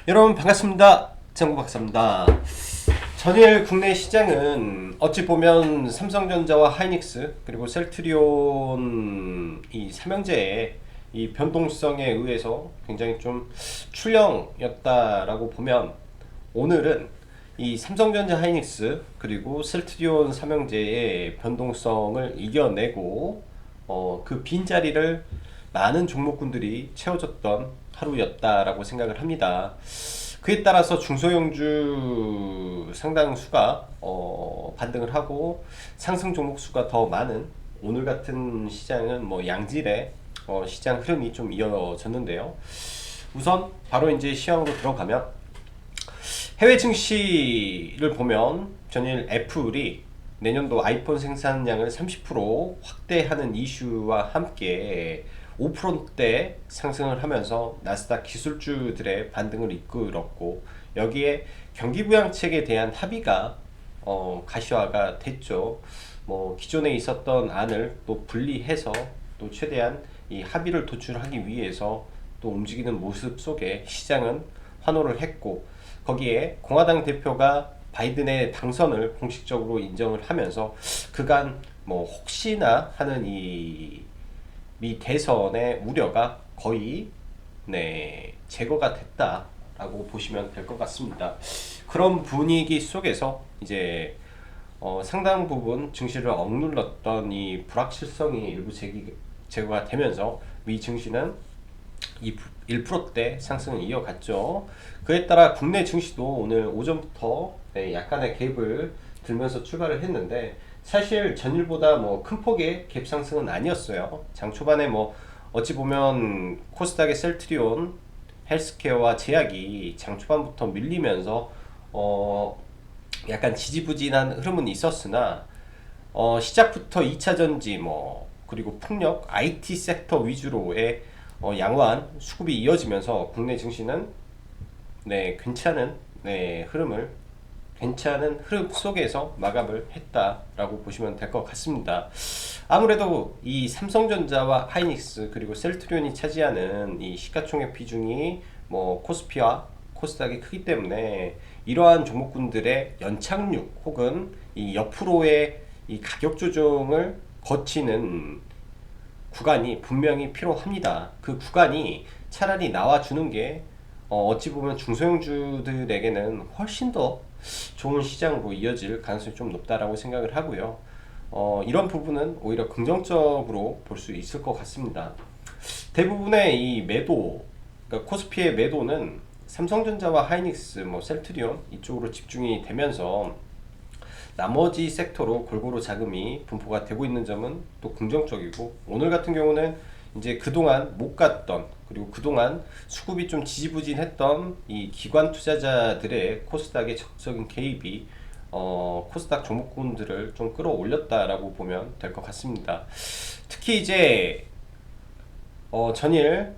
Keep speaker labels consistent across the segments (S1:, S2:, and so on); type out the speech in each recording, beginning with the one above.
S1: 여러분 반갑습니다. 장구 박사입니다. 전일 국내 시장은 어찌 보면 삼성전자와 하이닉스 그리고 셀트리온 이 삼형제의 이 변동성에 의해서 굉장히 좀 출렁였다라고 보면, 오늘은 이 삼성전자 하이닉스 그리고 셀트리온 삼형제의 변동성을 이겨내고 그 빈자리를 많은 종목군들이 채워줬던 하루였다라고 생각을 합니다. 그에 따라서 중소형주 상당수가 반등을 하고 상승 종목 수가 더 많은 오늘 같은 시장은 뭐 양질의 시장 흐름이 좀 이어졌는데요. 우선 바로 이제 시황으로 들어가면, 해외 증시를 보면 전일 애플이 내년도 아이폰 생산량을 30% 확대하는 이슈와 함께 5%대 상승을 하면서 나스닥 기술주들의 반등을 이끌었고, 여기에 경기부양책에 대한 합의가 가시화가 됐죠. 뭐 기존에 있었던 안을 또 분리해서 또 최대한 이 합의를 도출하기 위해서 또 움직이는 모습 속에 시장은 환호를 했고, 거기에 공화당 대표가 바이든의 당선을 공식적으로 인정을 하면서 그간 뭐 혹시나 하는 미 대선의 우려가 거의 제거가 됐다라고 보시면 될 것 같습니다. 그런 분위기 속에서 이제 상당 부분 증시를 억눌렀던 이 불확실성이 일부 제거가 되면서 미 증시는 1%대 상승을 이어갔죠. 그에 따라 국내 증시도 오늘 오전부터 약간의 갭을 들면서 출발을 했는데, 사실 전일보다 뭐 큰 폭의 갭 상승은 아니었어요. 장 초반에 뭐 어찌 보면 코스닥의 셀트리온, 헬스케어와 제약이 장 초반부터 밀리면서 약간 지지부진한 흐름은 있었으나, 시작부터 2차 전지 뭐 그리고 풍력, IT 섹터 위주로의 양호한 수급이 이어지면서 국내 증시는 괜찮은 괜찮은 흐름 속에서 마감을 했다라고 보시면 될 것 같습니다. 아무래도 이 삼성전자와 하이닉스 그리고 셀트리온이 차지하는 이 시가총액 비중이 뭐 코스피와 코스닥이 크기 때문에 이러한 종목군들의 연착륙 혹은 이 옆으로의 이 가격 조정을 거치는 구간이 분명히 필요합니다. 그 구간이 차라리 나와주는 게 어찌 보면 중소형주들에게는 훨씬 더 좋은 시장으로 이어질 가능성이 좀 높다라고 생각을 하고요. 이런 부분은 오히려 긍정적으로 볼 수 있을 것 같습니다. 대부분의 이 매도, 그러니까 코스피의 매도는 삼성전자와 하이닉스, 뭐 셀트리온 이쪽으로 집중이 되면서 나머지 섹터로 골고루 자금이 분포가 되고 있는 점은 또 긍정적이고, 오늘 같은 경우는 이제 그동안 못 갔던 그리고 그동안 수급이 좀 지지부진했던 이 기관 투자자들의 코스닥의 적극적인 개입이 코스닥 종목군들을 좀 끌어올렸다라고 보면 될 것 같습니다. 특히 이제 전일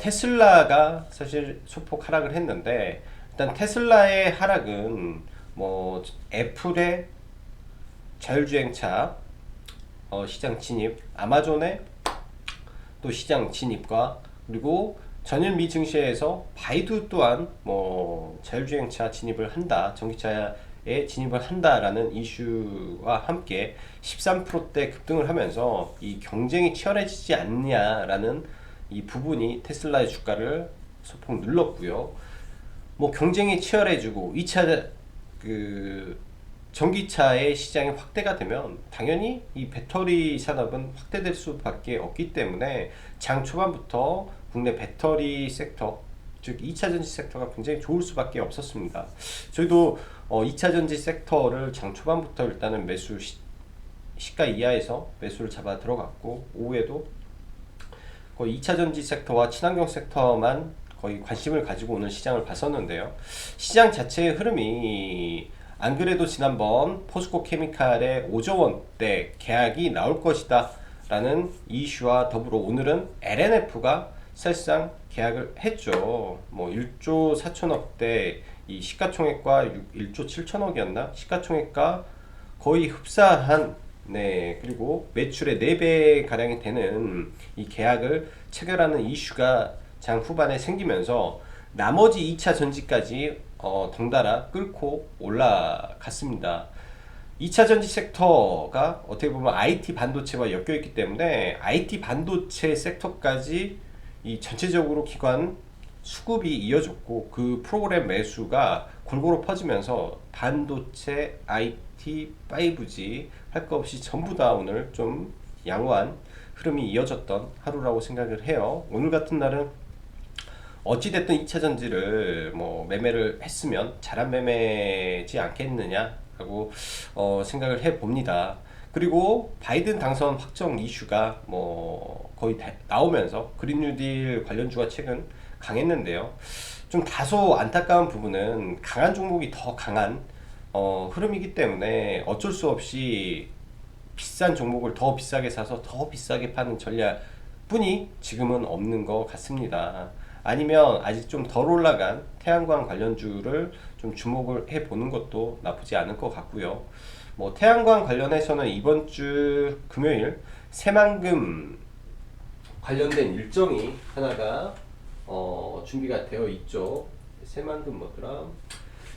S1: 테슬라가 사실 소폭 하락을 했는데, 일단 테슬라의 하락은 뭐 애플의 자율주행차 시장 진입, 아마존의 또 시장 진입과 그리고 전일 미 증시에서 바이두 또한 뭐 자율주행차 진입을 한다, 전기차에 진입을 한다라는 이슈와 함께 13%대 급등을 하면서 이 경쟁이 치열해지지 않냐라는 이 부분이 테슬라의 주가를 소폭 눌렀고요. 뭐 경쟁이 치열해지고 2차 그 전기차의 시장이 확대가 되면 당연히 이 배터리 산업은 확대될 수밖에 없기 때문에 장 초반부터 국내 배터리 섹터, 즉 2차 전지 섹터가 굉장히 좋을 수밖에 없었습니다. 저희도 2차 전지 섹터를 장 초반부터 일단은 매수 시가 이하에서 매수를 잡아 들어갔고, 오후에도 거의 2차 전지 섹터와 친환경 섹터만 거의 관심을 가지고 오늘 시장을 봤었는데요. 시장 자체의 흐름이 안 그래도 지난번 포스코 케미칼의 5조 원대 계약이 나올 것이다 라는 이슈와 더불어 오늘은 LNF가 사실상 계약을 했죠. 뭐 1조 4천억대 이 시가총액과 1조 7천억이었나? 시가총액과 거의 흡사한, 그리고 매출의 4배 가량이 되는 이 계약을 체결하는 이슈가 장 후반에 생기면서 나머지 2차 전지까지 덩달아 끌고 올라갔습니다. 2차 전지 섹터가 어떻게 보면 IT 반도체와 엮여 있기 때문에 IT 반도체 섹터까지 이 전체적으로 기관 수급이 이어졌고, 그 프로그램 매수가 골고루 퍼지면서 반도체, IT, 5G 할 것 없이 전부 다 오늘 좀 양호한 흐름이 이어졌던 하루라고 생각을 해요. 오늘 같은 날은 어찌됐든 2차 전지를 뭐 매매를 했으면 잘한 매매지 않겠느냐라고 생각을 해 봅니다. 그리고 바이든 당선 확정 이슈가 뭐 거의 나오면서 그린 뉴딜 관련주가 최근 강했는데요. 좀 다소 안타까운 부분은 강한 종목이 더 강한 흐름이기 때문에 어쩔 수 없이 비싼 종목을 더 비싸게 사서 더 비싸게 파는 전략뿐이 지금은 없는 것 같습니다. 아니면 아직 좀 덜 올라간 태양광 관련주를 좀 주목을 해 보는 것도 나쁘지 않을 것 같고요. 뭐 태양광 관련해서는 이번 주 금요일 새만금 관련된 일정이 하나가 준비가 되어 있죠. 새만금 뭐더라?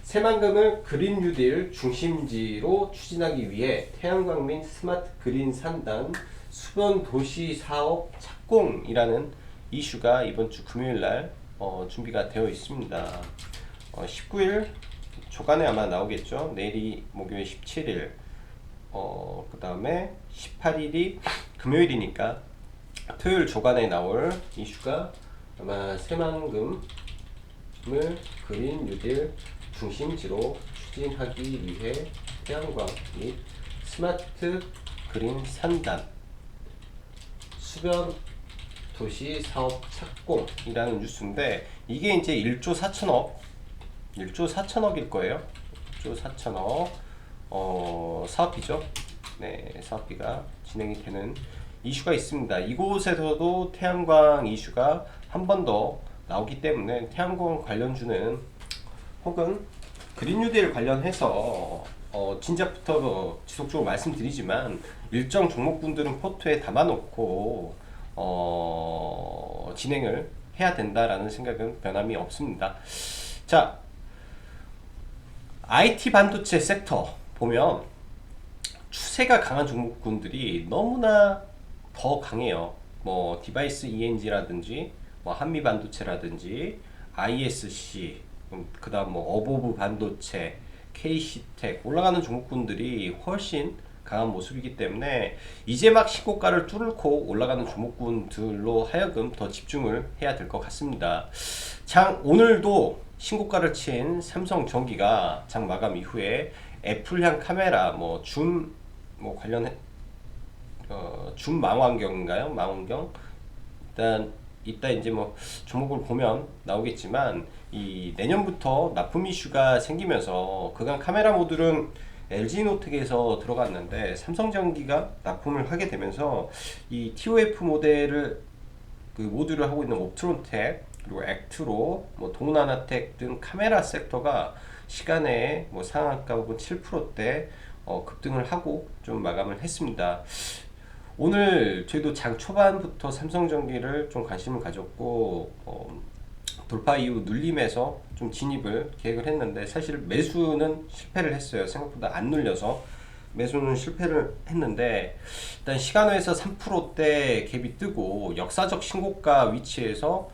S1: 새만금을 그린 뉴딜 중심지로 추진하기 위해 태양광 및 스마트 그린 산단 수변 도시 사업 착공이라는 이슈가 이번 주 금요일 날 준비가 되어 있습니다. 19일 조간에 아마 나오겠죠. 내일이 목요일 17일, 그 다음에 18일이 금요일이니까 토요일 조간에 나올 이슈가 아마 새만금을 그린 뉴딜 중심지로 추진하기 위해 태양광 및 스마트 그린 산단 수변 도시 사업 착공이라는 뉴스인데, 이게 이제 1조 4천억일 거예요. 1조 4천억 사업비죠. 네, 사업비가 진행이 되는 이슈가 있습니다. 이곳에서도 태양광 이슈가 한 번 더 나오기 때문에 태양광 관련주는 혹은 그린 뉴딜 관련해서 진작부터 지속적으로 말씀드리지만 일정 종목군들은 포트에 담아놓고 진행을 해야 된다라는 생각은 변함이 없습니다. 자, IT 반도체 섹터 보면 추세가 강한 종목군들이 너무나 더 강해요. 뭐 디바이스 ENG라든지 뭐 한미 반도체라든지 ISC, 그 다음 뭐 어보브 반도체, KC텍 올라가는 종목군들이 훨씬 강한 모습이기 때문에 이제 막 신고가를 뚫고 올라가는 종목군들로 하여금 더 집중을 해야 될 것 같습니다. 오늘도 신고가를 친 삼성전기가 장 마감 이후에 애플향 카메라 줌 관련해 줌 망원경인가요? 망원경 일단 이따 이제 뭐 종목을 보면 나오겠지만, 이 내년부터 납품 이슈가 생기면서 그간 카메라 모듈은 LG노텍에서 들어갔는데 삼성전기가 납품을 하게 되면서 이 TOF 모델을 그 모듈을 하고 있는 옵트론텍 그리고 액트로 뭐 동나나텍 등 카메라 섹터가 시간에 뭐 상한가 혹은 7%대 급등을 하고 좀 마감을 했습니다. 오늘 저희도 장 초반부터 삼성전기를 좀 관심을 가졌고 돌파 이후 눌림에서 좀 진입을 계획을 했는데, 사실 매수는 실패를 했어요. 생각보다 안 눌려서 매수는 실패를 했는데, 일단 시간외에서 3%대 갭이 뜨고 역사적 신고가 위치에서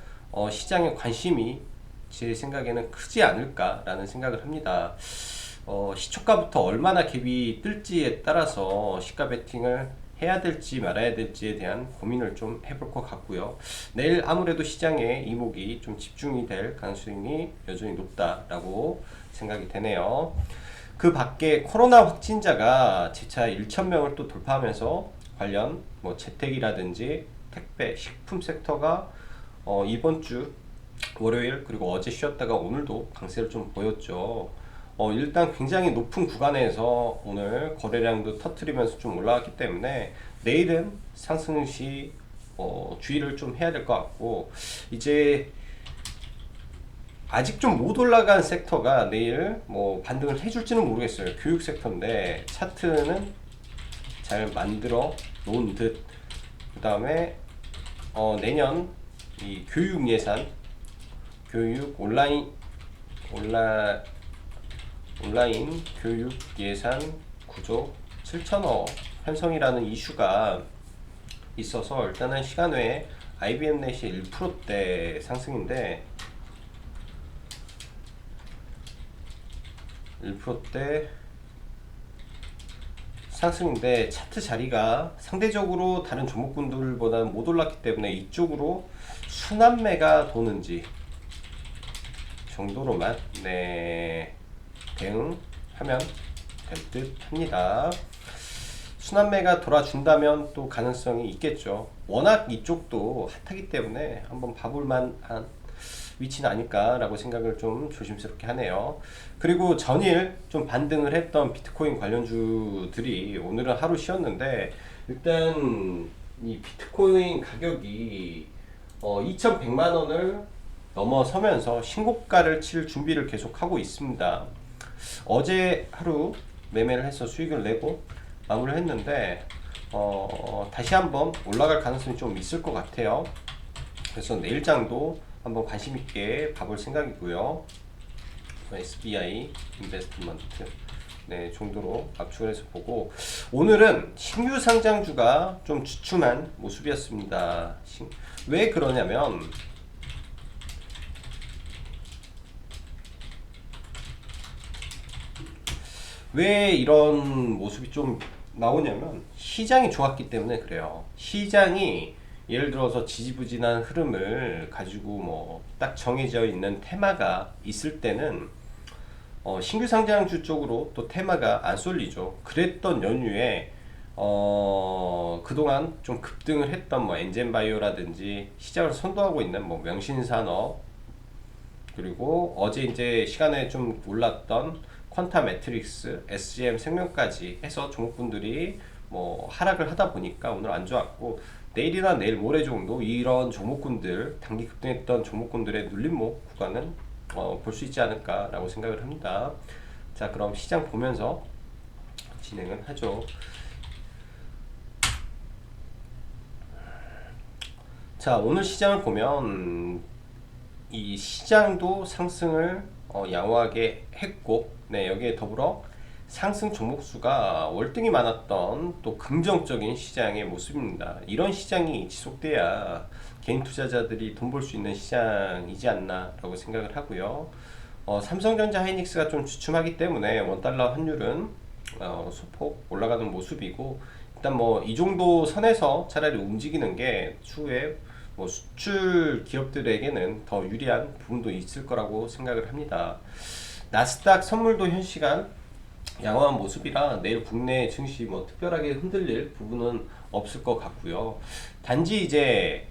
S1: 시장의 관심이 제 생각에는 크지 않을까라는 생각을 합니다. 시초가부터 얼마나 갭이 뜰지에 따라서 시가 베팅을 해야 될지 말아야 될지에 대한 고민을 좀 해볼 것 같고요. 내일 아무래도 시장에 이목이 좀 집중이 될 가능성이 여전히 높다라고 생각이 되네요. 그 밖에 코로나 확진자가 재차 1,000명을 또 돌파하면서 관련 뭐 재택이라든지 택배, 식품 섹터가 이번 주 월요일 그리고 어제 쉬었다가 오늘도 강세를 좀 보였죠. 일단 굉장히 높은 구간에서 오늘 거래량도 터트리면서 좀 올라왔기 때문에 내일은 상승 시 주의를 좀 해야 될 것 같고, 이제 아직 좀 못 올라간 섹터가 내일 뭐 반등을 해줄지는 모르겠어요. 교육 섹터인데 차트는 잘 만들어 놓은 듯. 그 다음에 내년 이 교육 교육 온라인 교육 예산 구조 7천억 편성이라는 이슈가 있어서 일단은 시간 외에 IBM 넷이 1%대 상승인데 1%대 상승인데 차트 자리가 상대적으로 다른 종목군들보다는 못 올랐기 때문에 이쪽으로 순환매가 도는지 정도로만 대응하면 될 듯 합니다. 순환매가 돌아준다면 또 가능성이 있겠죠. 워낙 이쪽도 핫하기 때문에 한번 봐볼 만한 위치는 아닐까라고 생각을 좀 조심스럽게 하네요. 그리고 전일 좀 반등을 했던 비트코인 관련주들이 오늘은 하루 쉬었는데 일단 이 비트코인 가격이 2100만원을 넘어서면서 신고가를 칠 준비를 계속하고 있습니다. 어제 하루 매매를 해서 수익을 내고 마무리를 했는데 다시 한번 올라갈 가능성이 좀 있을 것 같아요. 그래서 내일장도 한번 관심 있게 봐볼 생각이고요. SBI 인베스트먼트 정도로 압축을 해서 보고 오늘은 신규 상장주가 좀 주춤한 모습이었습니다. 왜 그러냐면 왜 이런 모습이 좀 나오냐면 시장이 좋았기 때문에 그래요. 시장이 예를 들어서 지지부진한 흐름을 가지고 뭐 딱 정해져 있는 테마가 있을 때는 신규 상장주 쪽으로 또 테마가 안 쏠리죠. 그랬던 연휴에 그동안 좀 급등을 했던 뭐 엔젠바이오라든지 시장을 선도하고 있는 뭐 명신산업 그리고 어제 이제 시간에 좀 올랐던 퀀타 매트릭스, SGM 생명까지 해서 종목분들이 뭐 하락을 하다 보니까 오늘 안 좋았고 내일이나 내일 모레 정도 이런 종목군들 단기 급등했던 종목군들의 눌림목 구간은 볼 수 있지 않을까 라고 생각을 합니다. 자, 그럼 시장 보면서 진행을 하죠. 자, 오늘 시장을 보면 이 시장도 상승을 양호하게 했고 여기에 더불어 상승 종목수가 월등히 많았던 또 긍정적인 시장의 모습입니다. 이런 시장이 지속돼야 개인 투자자들이 돈 벌 수 있는 시장이지 않나 라고 생각을 하고요. 삼성전자 하이닉스가 좀 주춤하기 때문에 원달러 환율은 소폭 올라가는 모습이고 일단 뭐 이 정도 선에서 차라리 움직이는 게 추후에 뭐 수출 기업들에게는 더 유리한 부분도 있을 거라고 생각을 합니다. 나스닥 선물도 현 시간 양호한 모습이라 내일 국내 증시 뭐 특별하게 흔들릴 부분은 없을 것 같고요. 단지 이제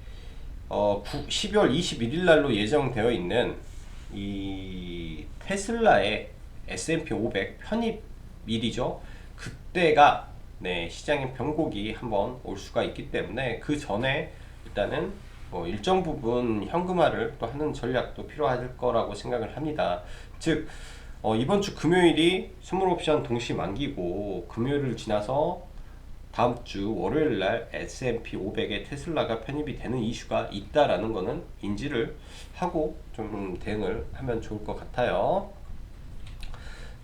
S1: 12월 21일 날로 예정되어 있는 이 테슬라의 S&P 500 편입일이죠. 그때가 시장의 변곡이 한번 올 수가 있기 때문에 그 전에 일단은 일정 부분 현금화를 또 하는 전략도 필요할 거라고 생각을 합니다. 즉 이번 주 금요일이 선물 옵션 동시 만기고 금요일을 지나서 다음 주 월요일 날 S&P 500에 테슬라가 편입이 되는 이슈가 있다라는 거는 인지를 하고 좀 대응을 하면 좋을 것 같아요.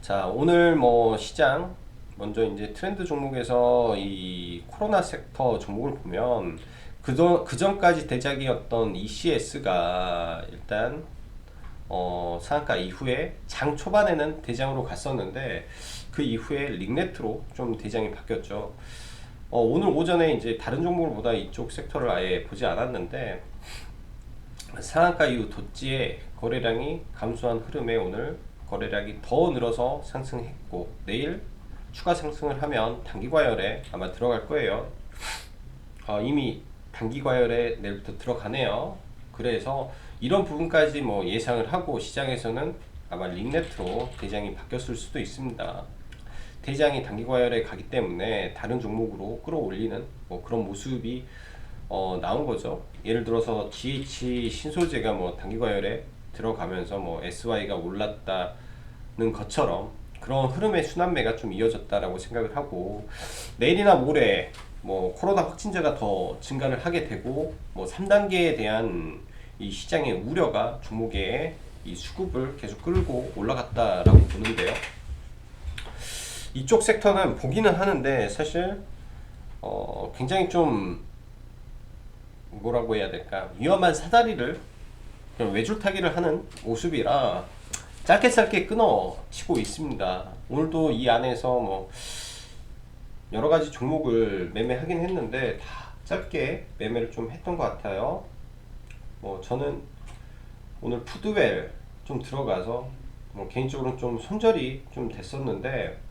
S1: 자, 오늘 뭐 시장 먼저 이제 트렌드 종목에서 이 코로나 섹터 종목을 보면 그 전까지 대작이었던 ECS가 일단 상한가 이후에 장 초반에는 대장으로 갔었는데 그 이후에 링네트로 좀 대장이 바뀌었죠. 오늘 오전에 이제 다른 종목을 보다 이쪽 섹터를 아예 보지 않았는데 상한가 이후 도지의 거래량이 감소한 흐름에 오늘 거래량이 더 늘어서 상승했고 내일 추가 상승을 하면 단기 과열에 아마 들어갈 거예요. 이미 단기 과열에 내일부터 들어가네요. 그래서 이런 부분까지 뭐 예상을 하고 시장에서는 아마 링네트로 대장이 바뀌었을 수도 있습니다. 대장이 단기 과열에 가기 때문에 다른 종목으로 끌어올리는 뭐 그런 모습이 나온 거죠. 예를 들어서 GH 신소재가 뭐 단기 과열에 들어가면서 뭐 SY가 올랐다는 것처럼 그런 흐름의 순환매가 좀 이어졌다라고 생각을 하고 내일이나 모레 뭐 코로나 확진자가 더 증가를 하게 되고 뭐 3단계에 대한 이 시장의 우려가 종목의 이 수급을 계속 끌고 올라갔다라고 보는데요. 이쪽 섹터는 보기는 하는데 사실 굉장히 좀 뭐라고 해야 될까, 위험한 사다리를 외줄타기를 하는 모습이라 짧게 끊어치고 있습니다. 오늘도 이 안에서 뭐 여러가지 종목을 매매하긴 했는데 다 짧게 매매를 좀 했던 것 같아요. 뭐 저는 오늘 푸드웰 좀 들어가서 뭐 개인적으로 좀 손절이 좀 됐었는데,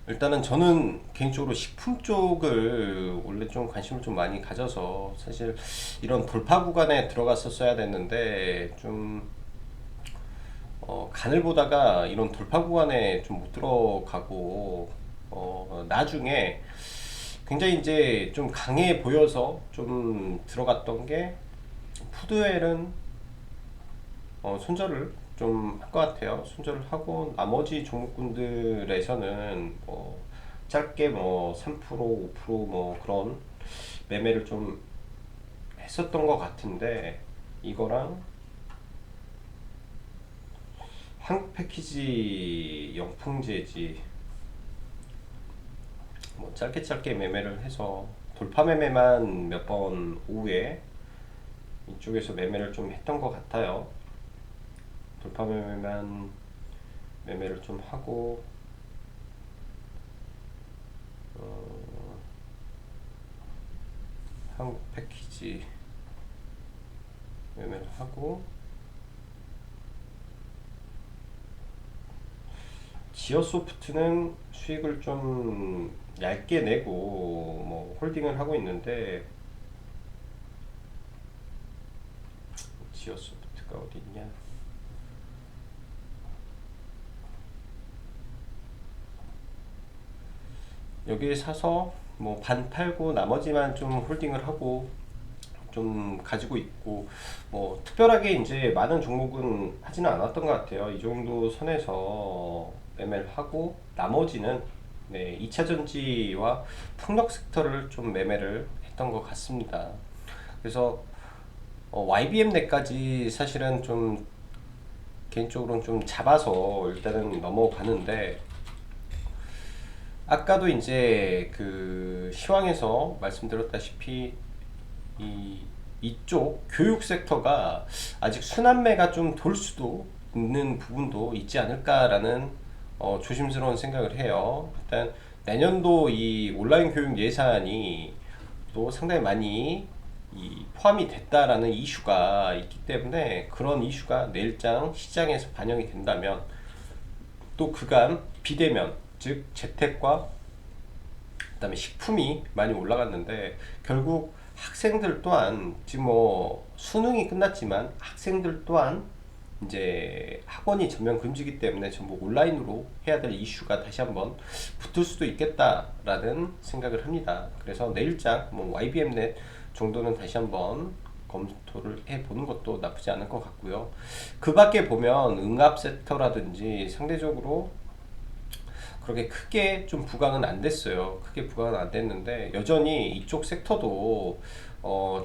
S1: 일단은 저는 개인적으로 식품 쪽을 원래 좀 관심을 좀 많이 가져서 사실 이런 돌파 구간에 들어갔었어야 됐는데 좀 간을 보다가 이런 돌파 구간에 좀 못 들어가고 나중에 굉장히 이제 좀 강해 보여서 좀 들어갔던 게, 푸드웰은 손절을 좀 할 것 같아요. 손절을 하고 나머지 종목군들에서는 뭐 짧게 뭐 3%, 5%뭐 그런 매매를 좀 했었던 것 같은데, 이거랑 한국 패키지 영풍제지 뭐 짧게 매매를 해서 돌파 매매만 몇 번 오후에 이쪽에서 매매를 좀 했던 것 같아요. 돌파 매매만 매매를 좀 하고 한국 패키지 매매를 하고, 지어소프트는 수익을 좀 얇게 내고 뭐 홀딩을 하고 있는데, 지어소프트가 어디 있냐, 여기 사서 뭐 반 팔고 나머지만 좀 홀딩을 하고 좀 가지고 있고, 뭐 특별하게 이제 많은 종목은 하지는 않았던 것 같아요. 이 정도 선에서 매매를 하고 나머지는 네, 2차전지와 풍력 섹터를 좀 매매를 했던 것 같습니다. 그래서 YBM 내까지 사실은 좀 개인적으로는 좀 잡아서 일단은 넘어가는데, 아까도 이제 그 시황에서 말씀드렸다시피 이쪽 교육 섹터가 아직 순환매가 좀 돌 수도 있는 부분도 있지 않을까라는 조심스러운 생각을 해요. 일단 내년도 이 온라인 교육 예산이 또 상당히 많이 포함이 됐다라는 이슈가 있기 때문에, 그런 이슈가 내일장 시장에서 반영이 된다면 또 그간 비대면, 즉 재택과 그다음에 식품이 많이 올라갔는데, 결국 학생들 또한 지금 뭐 수능이 끝났지만 학생들 또한 이제 학원이 전면 금지이기 때문에 전부 온라인으로 해야 될 이슈가 다시 한번 붙을 수도 있겠다라는 생각을 합니다. 그래서 내일장 뭐 YBM넷 정도는 다시 한번 검토를 해보는 것도 나쁘지 않을 것 같고요. 그 밖에 보면 응압 섹터라든지 상대적으로 그렇게 크게 좀 부각은 안 됐어요. 크게 부각은 안 됐는데 여전히 이쪽 섹터도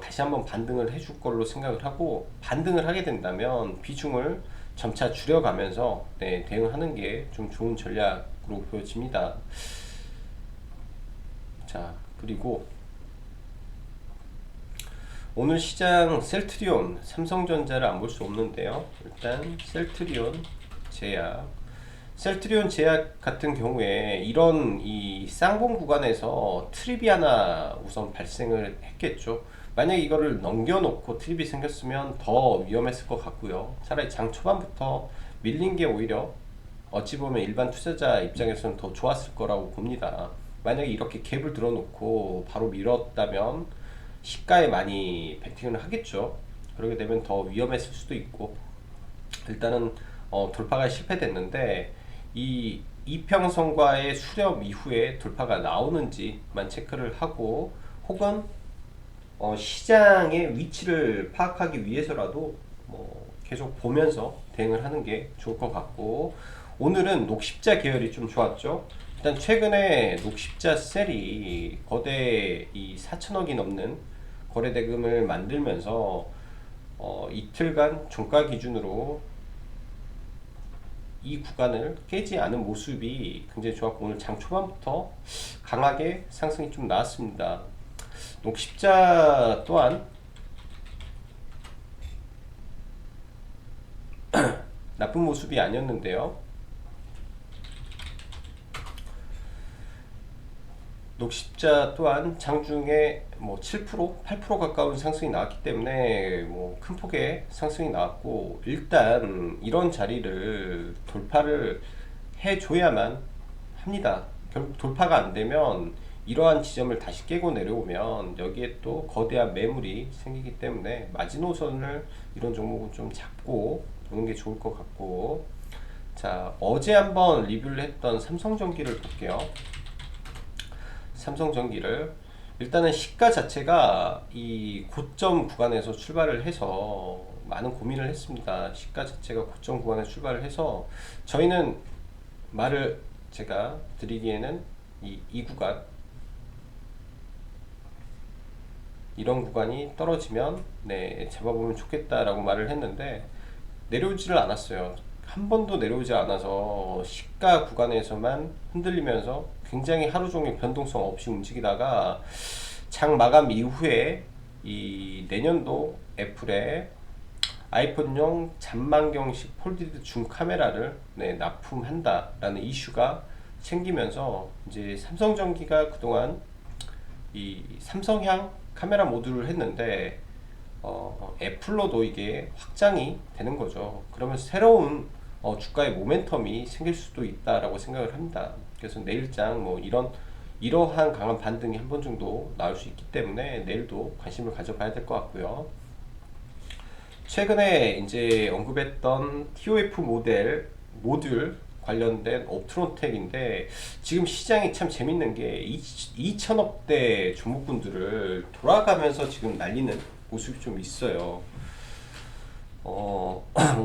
S1: 다시 한번 반등을 해줄 걸로 생각을 하고, 반등을 하게 된다면 비중을 점차 줄여가면서 네, 대응하는 게 좀 좋은 전략으로 보여집니다. 자, 그리고 오늘 시장 셀트리온, 삼성전자를 안 볼 수 없는데요. 일단 셀트리온 제약, 셀트리온 제약 같은 경우에 이런 이 쌍봉 구간에서 트립이 하나 우선 발생을 했겠죠. 만약에 이거를 넘겨놓고 트립이 생겼으면 더 위험했을 것 같고요. 차라리 장 초반부터 밀린 게 오히려 어찌 보면 일반 투자자 입장에서는 더 좋았을 거라고 봅니다. 만약에 이렇게 갭을 들어놓고 바로 밀었다면 시가에 많이 베팅을 하겠죠. 그렇게 되면 더 위험했을 수도 있고, 일단은 돌파가 실패됐는데 이 이평선과의 수렴 이후에 돌파가 나오는지만 체크를 하고, 혹은 시장의 위치를 파악하기 위해서라도 뭐 계속 보면서 대응을 하는 게 좋을 것 같고, 오늘은 녹십자 계열이 좀 좋았죠. 일단 최근에 녹십자 셀이 거대 이 4천억이 넘는 거래 대금을 만들면서 이틀간 종가 기준으로 이 구간을 깨지 않은 모습이 굉장히 좋았고, 오늘 장 초반부터 강하게 상승이 좀 나왔습니다. 녹십자 또한 나쁜 모습이 아니었는데요. 녹십자 또한 장중에 뭐 7%, 8% 가까운 상승이 나왔기 때문에 뭐 큰 폭의 상승이 나왔고, 일단 이런 자리를 돌파를 해줘야만 합니다. 결국 돌파가 안 되면 이러한 지점을 다시 깨고 내려오면 여기에 또 거대한 매물이 생기기 때문에 마지노선을 이런 종목은 좀 잡고 보는 게 좋을 것 같고, 자, 어제 한번 리뷰를 했던 삼성전기를 볼게요. 삼성전기를 일단은 시가 자체가 이 고점 구간에서 출발을 해서 많은 고민을 했습니다. 시가 자체가 고점 구간에서 출발을 해서 저희는 말을 제가 드리기에는 이 구간, 이런 구간이 떨어지면 네, 잡아보면 좋겠다라고 말을 했는데 내려오지를 않았어요. 한 번도 내려오지 않아서 시가 구간에서만 흔들리면서 굉장히 하루 종일 변동성 없이 움직이다가 장 마감 이후에 이 내년도 애플의 아이폰용 잔망경식 폴디드 줌 카메라를 네, 납품한다라는 이슈가 생기면서 이제 삼성전기가 그동안 이 삼성향 카메라 모듈을 했는데 애플로도 이게 확장이 되는 거죠. 그러면 새로운 주가의 모멘텀이 생길 수도 있다라고 생각을 합니다. 그래서 내일장 뭐 이러한 강한 반등이 한 번 정도 나올 수 있기 때문에 내일도 관심을 가져봐야 될 것 같고요. 최근에 이제 언급했던 TOF 모듈 관련된 옵트론텍인데, 지금 시장이 참 재밌는 게 2천억대 종목군들을 돌아가면서 지금 날리는 모습이 좀 있어요.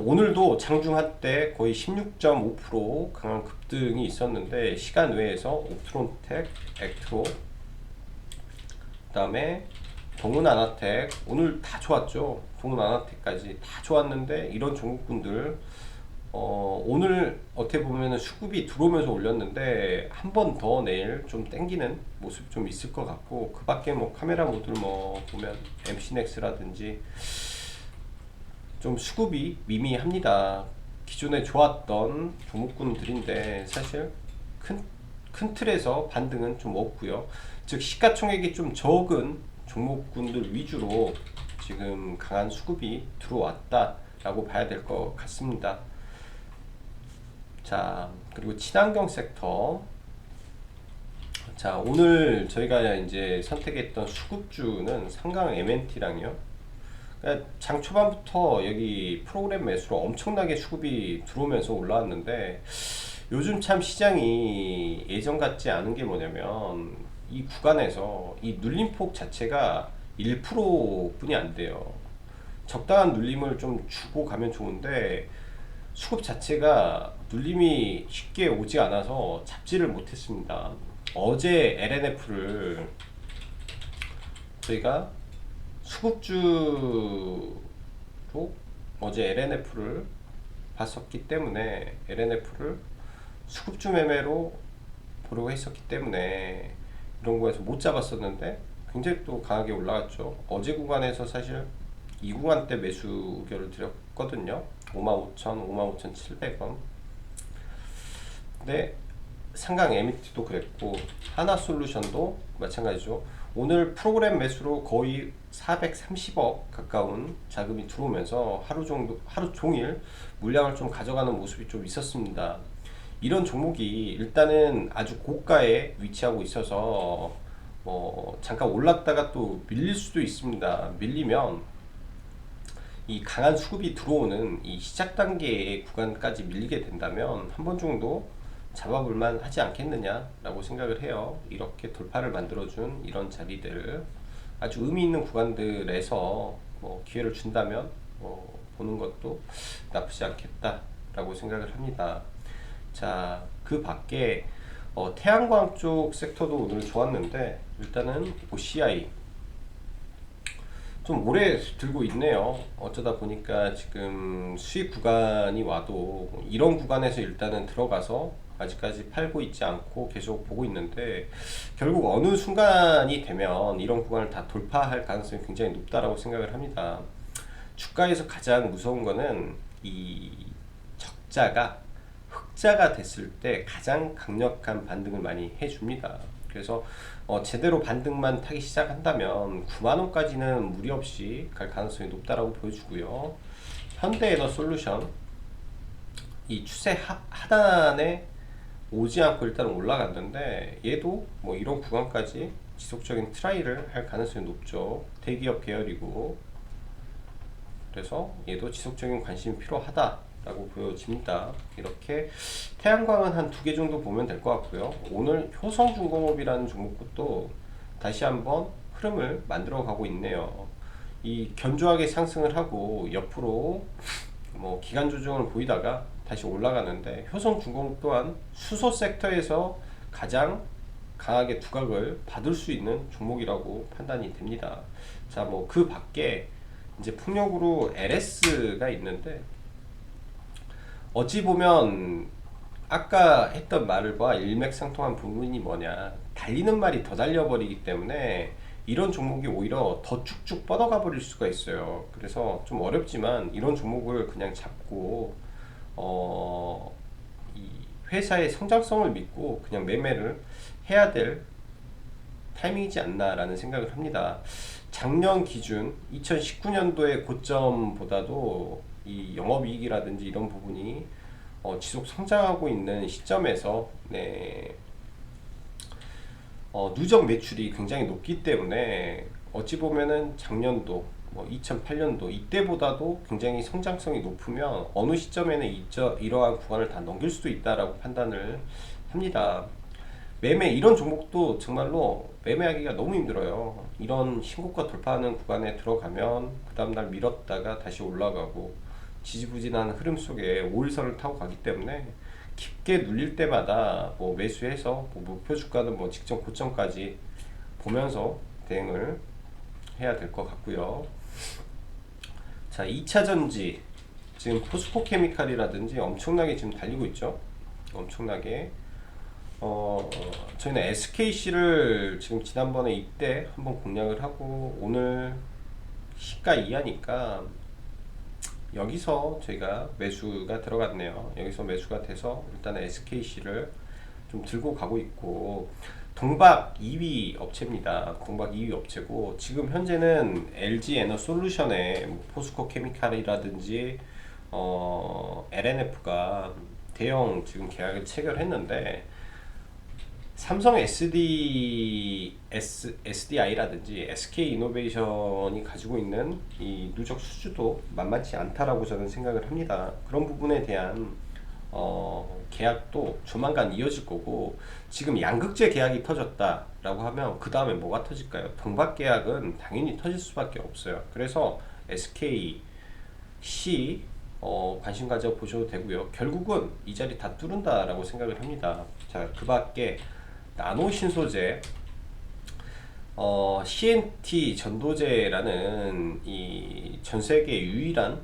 S1: 오늘도 장중 한때 거의 16.5% 강한 급등이 있었는데, 시간 외에서 옵트론텍, 액트로, 그 다음에 동은아나텍 오늘 다 좋았죠. 동은아나텍까지 다 좋았는데 이런 종목군들 오늘 어떻게 보면 수급이 들어오면서 올렸는데 한 번 더 내일 좀 땡기는 모습 좀 있을 것 같고, 그 밖에 뭐 카메라 모듈 뭐 보면 MC넥스라든지 좀 수급이 미미합니다. 기존에 좋았던 종목군들인데 사실 큰 틀에서 반등은 좀 없고요. 즉 시가총액이 좀 적은 종목군들 위주로 지금 강한 수급이 들어왔다라고 봐야 될 것 같습니다. 자, 그리고 친환경 섹터. 자, 오늘 저희가 이제 선택했던 수급주는 상강 MNT랑요. 그러니까 장 초반부터 여기 프로그램 매수로 엄청나게 수급이 들어오면서 올라왔는데, 요즘 참 시장이 예전 같지 않은 게 뭐냐면 이 구간에서 이 눌림폭 자체가 1% 뿐이 안 돼요. 적당한 눌림을 좀 주고 가면 좋은데 수급 자체가 눌림이 쉽게 오지 않아서 잡지를 못했습니다. 어제 LNF를 저희가 수급주로 어제 LNF를 봤었기 때문에 LNF를 수급주 매매로 보려고 했었기 때문에 이런 거에서 못 잡았었는데 굉장히 또 강하게 올라갔죠. 어제 구간에서 사실 이 구간 때 매수 의견을 드렸거든요. 55,000, 55,700원. 근데 상강 MT도 그랬고 하나솔루션도 마찬가지죠. 오늘 프로그램 매수로 거의 430억 가까운 자금이 들어오면서 하루 종일 물량을 좀 가져가는 모습이 좀 있었습니다. 이런 종목이 일단은 아주 고가에 위치하고 있어서 잠깐 올랐다가 또 밀릴 수도 있습니다. 밀리면 이 강한 수급이 들어오는 이 시작 단계의 구간까지 밀리게 된다면 한 번 정도 잡아볼만 하지 않겠느냐 라고 생각을 해요. 이렇게 돌파를 만들어준 이런 자리들, 아주 의미 있는 구간들에서 기회를 준다면 보는 것도 나쁘지 않겠다 라고 생각을 합니다. 자, 그 밖에 태양광 쪽 섹터도 오늘 좋았는데 일단은 OCI 좀 오래 들고 있네요. 어쩌다 보니까 지금 수익 구간이 와도 이런 구간에서 일단은 들어가서 아직까지 팔고 있지 않고 계속 보고 있는데 결국 어느 순간이 되면 이런 구간을 다 돌파할 가능성이 굉장히 높다라고 생각을 합니다. 주가에서 가장 무서운 거는 이 적자가 흑자가 됐을 때 가장 강력한 반등을 많이 해줍니다. 그래서 제대로 반등만 타기 시작한다면 9만원까지는 무리 없이 갈 가능성이 높다라고 보여주고요. 현대에너솔루션 이 추세 하단에 오지 않고 일단 올라갔는데 얘도 뭐 이런 구간까지 지속적인 트라이를 할 가능성이 높죠. 대기업 계열이고 그래서 얘도 지속적인 관심이 필요하다 라고 보여집니다. 이렇게 태양광은 한 2개 정도 보면 될 것 같고요. 오늘 효성중공업이라는 종목도 다시 한번 흐름을 만들어 가고 있네요. 이 견조하게 상승을 하고 옆으로 뭐 기간 조정을 보이다가 다시 올라가는데 효성중공업 또한 수소 섹터에서 가장 강하게 두각을 받을 수 있는 종목이라고 판단이 됩니다. 자, 뭐 그 밖에 이제 풍력으로 LS가 있는데 어찌 보면 아까 했던 말과 일맥상통한 부분이 뭐냐, 달리는 말이 더 달려버리기 때문에 이런 종목이 오히려 더 쭉쭉 뻗어가 버릴 수가 있어요. 그래서 좀 어렵지만 이런 종목을 그냥 잡고 이 회사의 성장성을 믿고 그냥 매매를 해야 될 타이밍이지 않나 라는 생각을 합니다. 작년 기준 2019년도의 고점보다도 이 영업이익이라든지 이런 부분이 지속 성장하고 있는 시점에서 누적 매출이 굉장히 높기 때문에 어찌 보면은 작년도 2008년도 이때보다도 굉장히 성장성이 높으면 어느 시점에는 이러한 구간을 다 넘길 수도 있다라고 판단을 합니다. 매매 이런 종목도 정말로 매매하기가 너무 힘들어요. 이런 신고가 돌파하는 구간에 들어가면 그 다음날 밀었다가 다시 올라가고 지지부진한 흐름 속에 5일선을 타고 가기 때문에 깊게 눌릴 때마다 뭐 매수해서 뭐 목표 주가는 뭐 직전 고점까지 보면서 대응을 해야 될 것 같고요. 자, 2차전지 지금 포스코케미칼이라든지 엄청나게 지금 달리고 있죠. 엄청나게 저희는 SKC를 지금 지난번에 이때 한번 공략을 하고 오늘 시가 이하니까 여기서 저희가 매수가 들어갔네요. 여기서 매수가 돼서 일단 SKC를 좀 들고 가고 있고 동박 2위 업체입니다. 동박 2위 업체고 지금 현재는 LG에너솔루션의 포스코 케미칼이라든지 LNF가 대형 지금 계약을 체결했는데 삼성 SDI라든지 SK이노베이션이 가지고 있는 이 누적 수주도 만만치 않다라고 저는 생각을 합니다. 그런 부분에 대한 계약도 조만간 이어질 거고 지금 양극재 계약이 터졌다라고 하면 그 다음에 뭐가 터질까요? 동박 계약은 당연히 터질 수밖에 없어요. 그래서 SK, C 관심 가져 보셔도 되고요. 결국은 이 자리 다 뚫는다라고 생각을 합니다. 자, 그 밖에 나노 신소재 CNT 전도제라는 이 전세계 유일한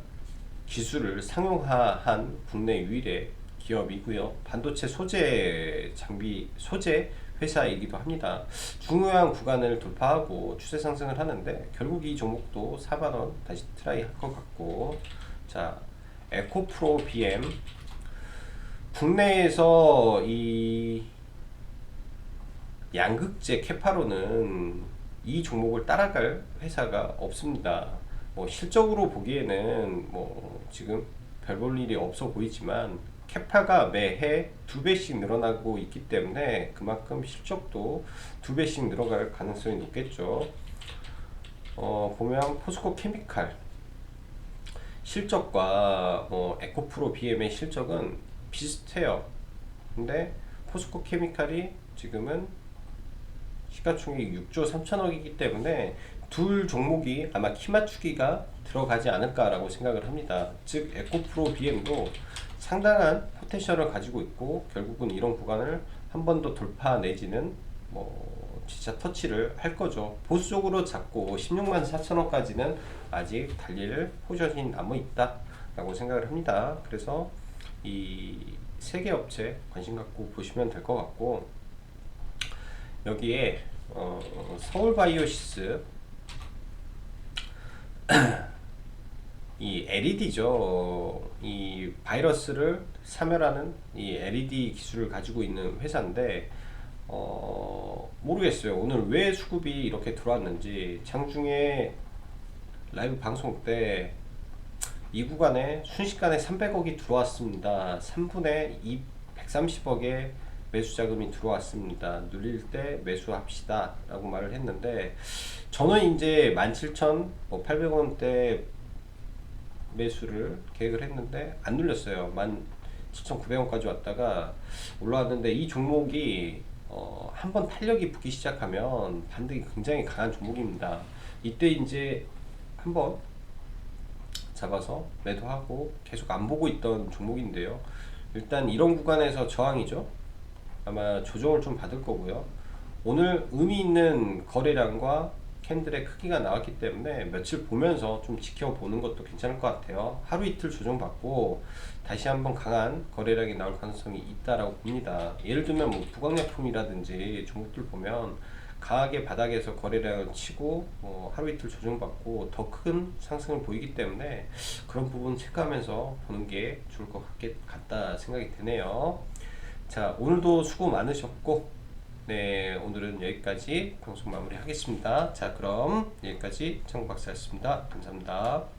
S1: 기술을 상용화한 국내 유일의 기업이고요. 반도체 소재 장비 소재 회사이기도 합니다. 중요한 구간을 돌파하고 추세 상승을 하는데 결국 이 종목도 4만원 다시 트라이 할 것 같고, 자, 에코프로 BM 국내에서 이 양극재 캐파로는 이 종목을 따라갈 회사가 없습니다. 뭐 실적으로 보기에는 뭐 지금 별 볼 일이 없어 보이지만 캐파가 매해 2배씩 늘어나고 있기 때문에 그만큼 실적도 2배씩 늘어갈 가능성이 높겠죠. 보면 포스코 케미칼 실적과 에코프로 BM의 실적은 비슷해요. 근데 포스코 케미칼이 지금은 시가총액 6조 3천억이기 때문에 둘 종목이 아마 키 맞추기가 들어가지 않을까라고 생각을 합니다. 즉 에코프로 BM도 상당한 포텐셜을 가지고 있고 결국은 이런 구간을 한 번 더 돌파 내지는 뭐 진짜 터치를 할 거죠. 보수적으로 잡고 16만 4천원까지는 아직 달릴 포지션이 남아 있다 라고 생각을 합니다. 그래서 이 세 개 업체 관심 갖고 보시면 될 것 같고, 여기에 서울바이오시스 이 LED죠. 이 바이러스를 사멸하는 이 LED 기술을 가지고 있는 회사인데, 모르겠어요. 오늘 왜 수급이 이렇게 들어왔는지. 장중에 라이브 방송 때 이 구간에 순식간에 300억이 들어왔습니다. 3분의 2, 130억의 매수 자금이 들어왔습니다. 눌릴 때 매수합시다 라고 말을 했는데, 저는 이제 17,800원대 매수를 계획을 했는데 안 눌렸어요. 17,900원까지 왔다가 올라왔는데, 이 종목이 한번 탄력이 붙기 시작하면 반등이 굉장히 강한 종목입니다. 이때 이제 한번 잡아서 매도하고 계속 안 보고 있던 종목인데요. 일단 이런 구간에서 저항이죠. 아마 조정을 좀 받을 거고요. 오늘 의미 있는 거래량과 캔들의 크기가 나왔기 때문에 며칠 보면서 좀 지켜보는 것도 괜찮을 것 같아요. 하루 이틀 조정받고 다시 한번 강한 거래량이 나올 가능성이 있다라고 봅니다. 예를 들면 뭐 부강약품이라든지 종목들 보면 강하게 바닥에서 거래량을 치고 하루 이틀 조정받고 더 큰 상승을 보이기 때문에 그런 부분 체크하면서 보는 게 좋을 것 같다 생각이 드네요. 자, 오늘도 수고 많으셨고, 네, 오늘은 여기까지 방송 마무리 하겠습니다. 자, 그럼 여기까지 정 박사였습니다. 감사합니다.